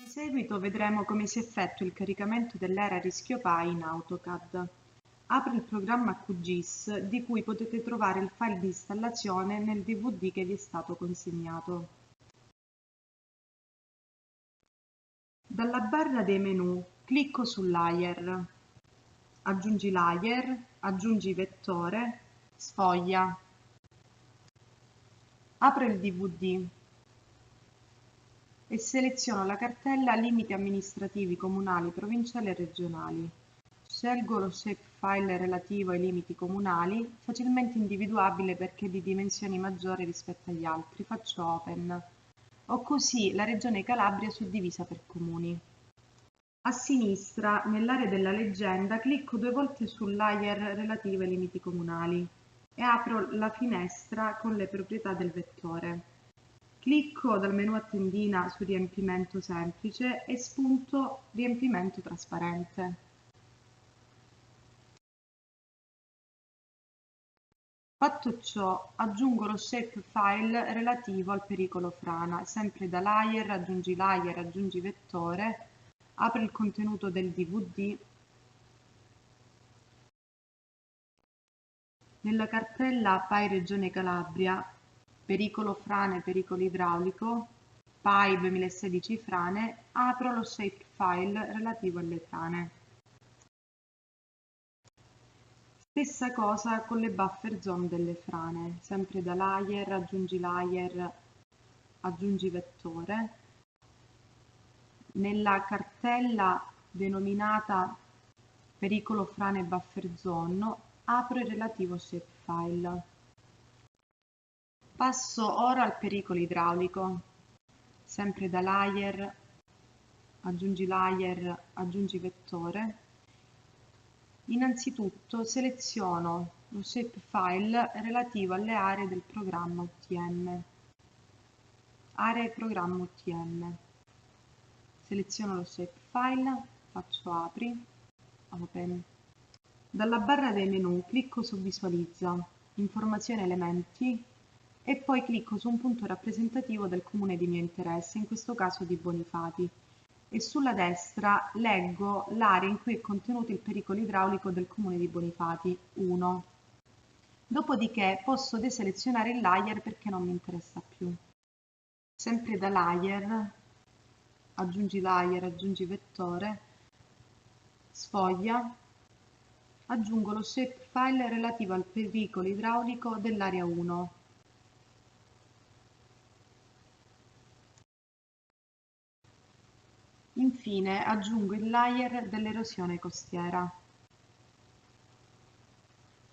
seguito vedremo come si effettua il caricamento dell'area Rischio Pi in AutoCAD. Apri il programma QGIS di cui potete trovare il file di installazione nel DVD che vi è stato consegnato. Dalla barra dei menu clicco su Layer, aggiungi Layer, aggiungi vettore, sfoglia. Apro il DVD e seleziono la cartella Limiti amministrativi comunali, provinciali e regionali. Scelgo lo shapefile relativo ai limiti comunali, facilmente individuabile perché è di dimensioni maggiori rispetto agli altri. Faccio Open. Ho così la regione Calabria suddivisa per comuni. A sinistra, nell'area della leggenda, clicco 2 volte sul layer relativo ai limiti comunali e apro la finestra con le proprietà del vettore. Clicco dal menu a tendina su riempimento semplice e spunto riempimento trasparente. Fatto ciò, aggiungo lo shapefile relativo al pericolo frana, sempre da layer, aggiungi vettore, apro il contenuto del DVD. Nella cartella Pi Regione Calabria, pericolo frane, pericolo idraulico, Pi 2016 frane, apro lo shapefile relativo alle frane. Stessa cosa con le buffer zone delle frane, sempre da layer, aggiungi vettore. Nella cartella denominata pericolo frane buffer zone, apro il relativo shapefile. Passo ora al pericolo idraulico, sempre da layer, aggiungi vettore. Innanzitutto seleziono lo shapefile relativo alle aree del programma UTM. Aree programma UTM. Seleziono lo shapefile, faccio Apri, Open. Dalla barra dei menu clicco su Visualizza, Informazioni Elementi e poi clicco su un punto rappresentativo del comune di mio interesse, in questo caso di Bonifati, e sulla destra leggo l'area in cui è contenuto il pericolo idraulico del comune di Bonifati, 1. Dopodiché posso deselezionare il layer perché non mi interessa più. Sempre da layer, aggiungi vettore, sfoglia, aggiungo lo shapefile relativo al pericolo idraulico dell'area 1. Infine aggiungo il layer dell'erosione costiera.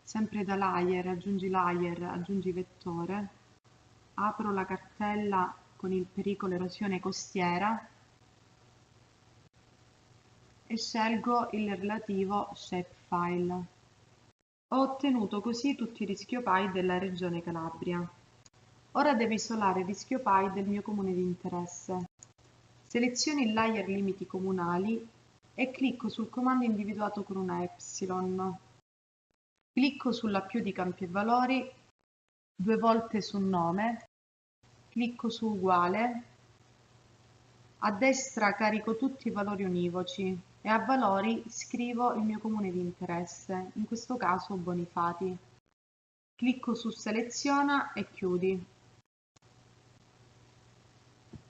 Sempre da layer, aggiungi vettore, apro la cartella con il pericolo erosione costiera e scelgo il relativo shapefile. Ho ottenuto così tutti i rischio Pi della regione Calabria. Ora devo isolare il rischio Pi del mio comune di interesse. Seleziono il layer limiti comunali e clicco sul comando individuato con una epsilon. Clicco sulla più di campi e valori, 2 volte su nome, clicco su uguale, a destra carico tutti i valori univoci e a valori scrivo il mio comune di interesse, in questo caso Bonifati. Clicco su seleziona e chiudi.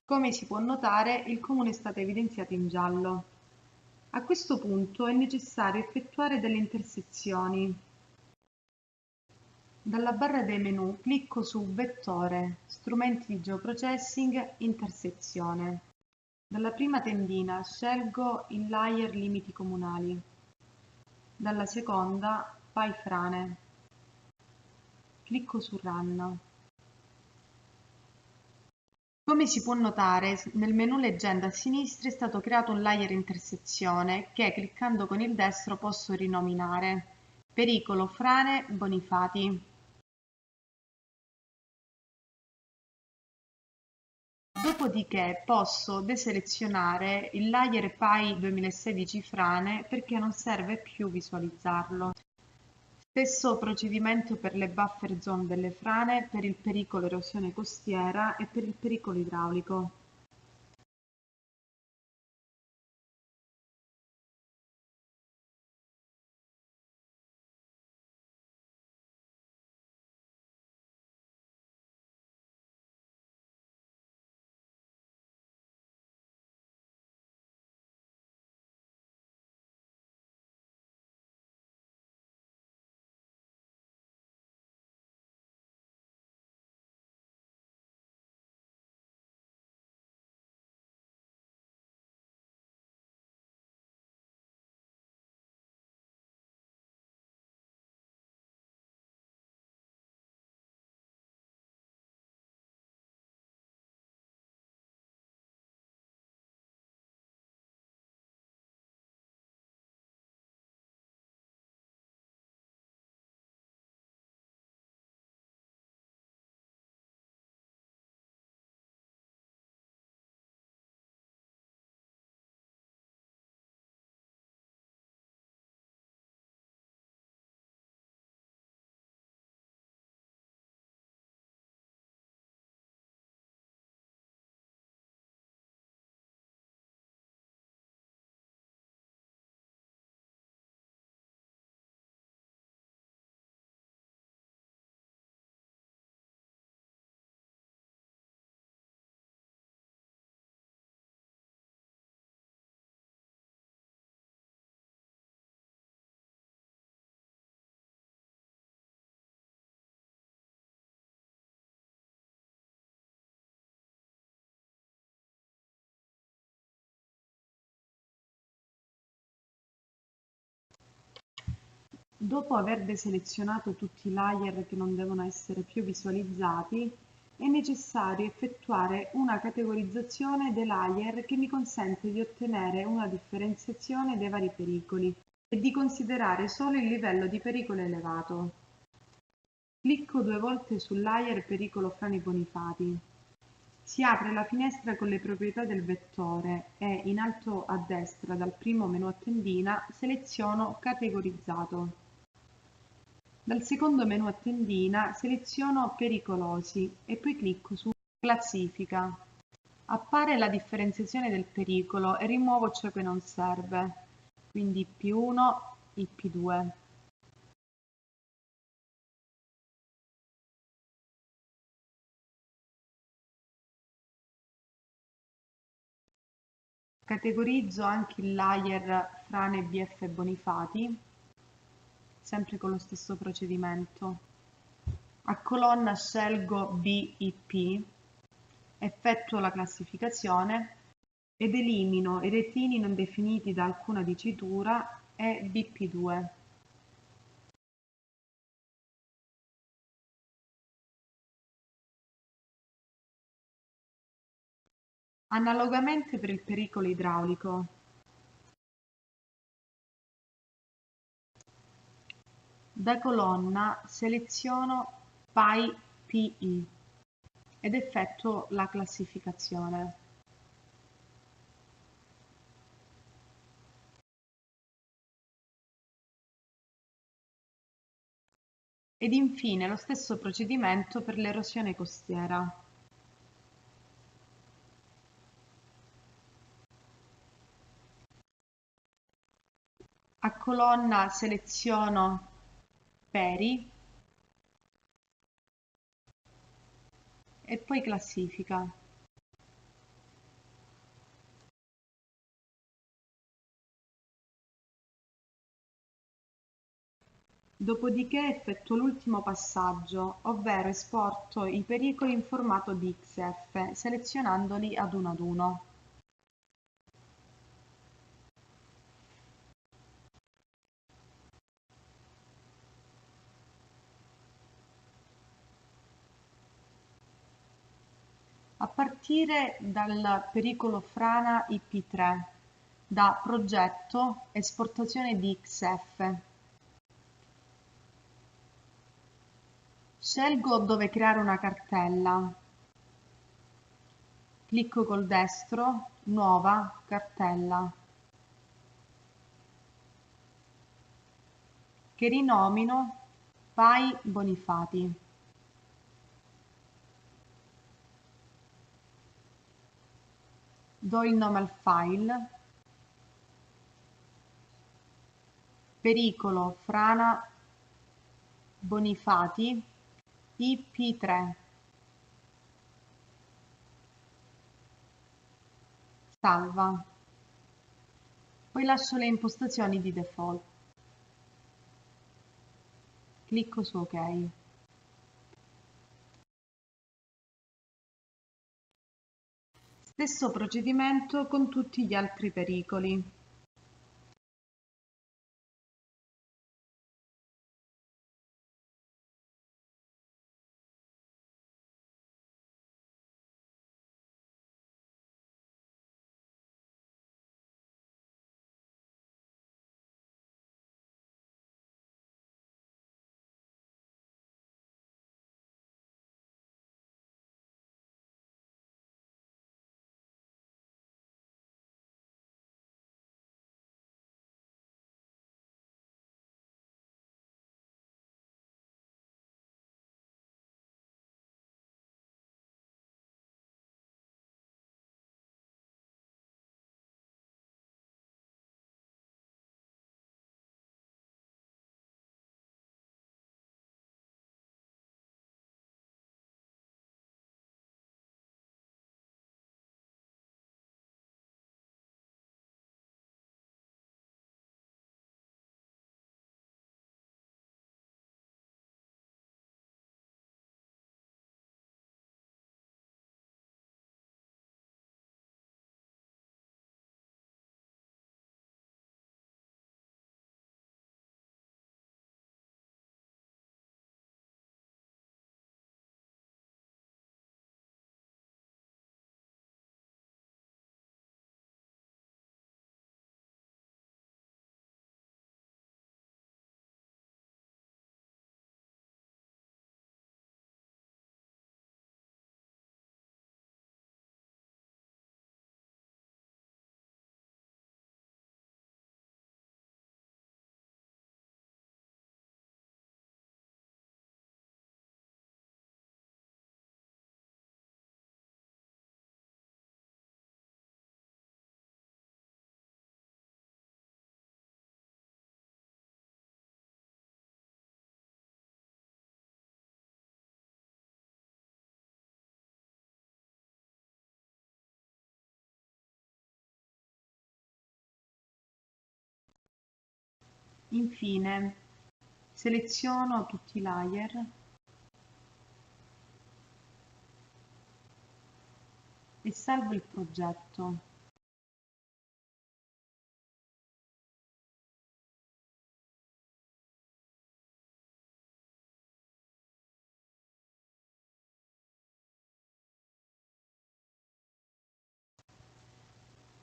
Come si può notare, il comune è stato evidenziato in giallo. A questo punto è necessario effettuare delle intersezioni. Dalla barra dei menu clicco su Vettore, Strumenti di Geoprocessing, Intersezione. Dalla prima tendina scelgo il layer Limiti comunali. Dalla seconda Pi frane. Clicco su Run. Come si può notare, nel menu Leggenda a sinistra è stato creato un layer intersezione che, cliccando con il destro, posso rinominare Pericolo frane Bonifati. Dopodiché posso deselezionare il layer Pi 2016 frane perché non serve più visualizzarlo. Stesso procedimento per le buffer zone delle frane, per il pericolo erosione costiera e per il pericolo idraulico. Dopo aver deselezionato tutti i layer che non devono essere più visualizzati, è necessario effettuare una categorizzazione dei layer che mi consente di ottenere una differenziazione dei vari pericoli e di considerare solo il livello di pericolo elevato. Clicco 2 volte sul layer pericolo frane Bonifati. Si apre la finestra con le proprietà del vettore e, in alto a destra dal primo menu a tendina, seleziono Categorizzato. Dal secondo menu a tendina seleziono Pericolosi e poi clicco su Classifica. Appare la differenziazione del pericolo e rimuovo ciò che non serve, quindi IP1, IP2. Categorizzo anche il layer frane BF Bonifati, sempre con lo stesso procedimento. A colonna scelgo BIP, effettuo la classificazione ed elimino i retini non definiti da alcuna dicitura e BP2. Analogamente per il pericolo idraulico. Da colonna seleziono PI-PI ed effettuo la classificazione. Ed infine lo stesso procedimento per l'erosione costiera. A colonna seleziono Peri e poi classifica. Dopodiché effettuo l'ultimo passaggio, ovvero esporto i pericoli in formato DXF, selezionandoli ad uno. A partire dal pericolo frana IP3, da Progetto Esportazione DXF. Scelgo dove creare una cartella. Clicco col destro, Nuova, cartella, che rinomino PAI Bonifati. Do il nome al file, pericolo frana Bonifati IP3. Salva. Poi lascio le impostazioni di default. Clicco su OK. Stesso procedimento con tutti gli altri pericoli. Infine, seleziono tutti i layer e salvo il progetto.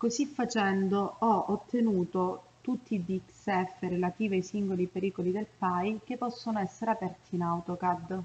Così facendo ho ottenuto tutti i DXF relativi ai singoli pericoli del PI che possono essere aperti in AutoCAD.